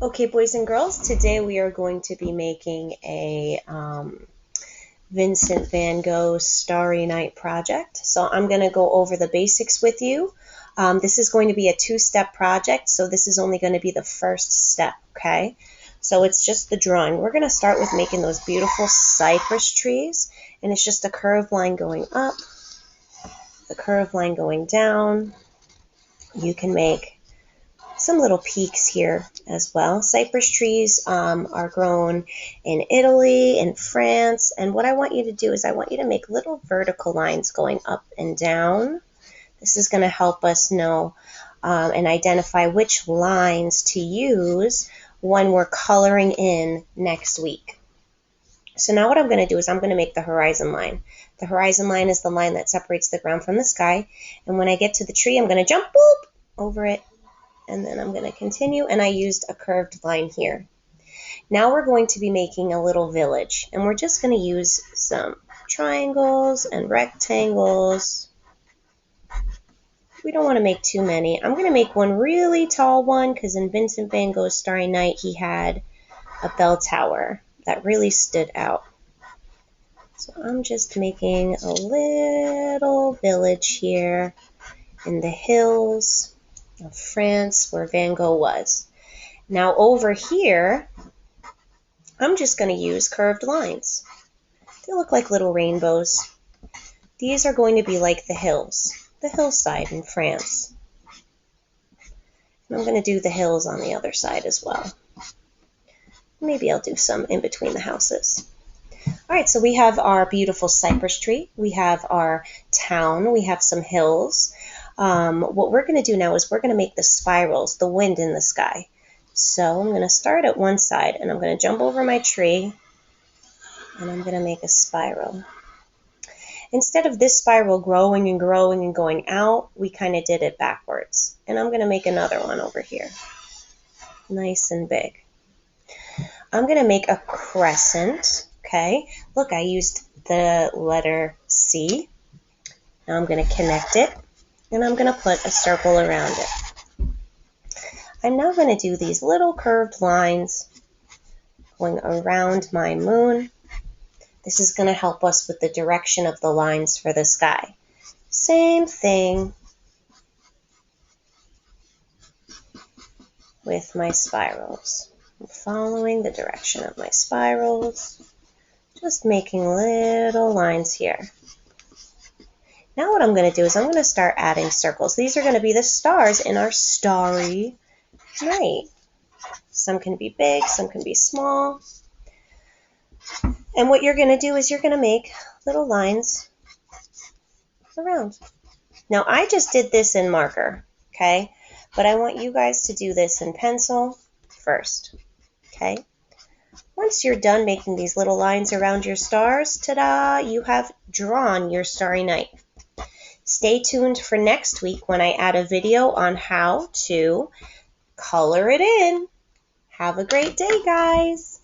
Okay, boys and girls, today we are going to be making a Vincent van Gogh Starry Night project. So I'm going to go over the basics with you. This is going to be a two-step project, so this is only going to be the first step, okay? So it's just the drawing. We're going to start with making those beautiful cypress trees, and it's just a curved line going up, the curved line going down. You can make some little peaks here as well. Cypress trees are grown in Italy and France, and what I want you to do is I want you to make little vertical lines going up and down. This is going to help us know and identify which lines to use when we're coloring in next week. So now what I'm going to do is I'm going to make the horizon line. The horizon line is the line that separates the ground from the sky, and when I get to the tree I'm going to jump boop over it, and then I'm going to continue, and I used a curved line here. Now we're going to be making a little village, and we're just going to use some triangles and rectangles. We don't want to make too many. I'm going to make one really tall one because in Vincent van Gogh's Starry Night he had a bell tower that really stood out. So I'm just making a little village here in the hills of France where Van Gogh was. Now over here, I'm just going to use curved lines. They look like little rainbows. These are going to be like the hills, the hillside in France. And I'm going to do the hills on the other side as well. Maybe I'll do some in between the houses. All right, so we have our beautiful cypress tree. We have our town. We have some hills. What we're going to do now is we're going to make the spirals, the wind in the sky. So I'm going to start at one side, and I'm going to jump over my tree, and I'm going to make a spiral. Instead of this spiral growing and growing and going out, we kind of did it backwards. And I'm going to make another one over here, nice and big. I'm going to make a crescent, okay? Look, I used the letter C. Now I'm going to connect it, and I'm going to put a circle around it. I'm now going to do these little curved lines going around my moon. This is going to help us with the direction of the lines for the sky. Same thing with my spirals. I'm following the direction of my spirals, just making little lines here. Now what I'm going to do is I'm going to start adding circles. These are going to be the stars in our starry night. Some can be big, some can be small. And what you're going to do is you're going to make little lines around. Now I just did this in marker, okay? But I want you guys to do this in pencil first, okay? Once you're done making these little lines around your stars, ta-da, you have drawn your starry night. Stay tuned for next week when I add a video on how to color it in. Have a great day, guys.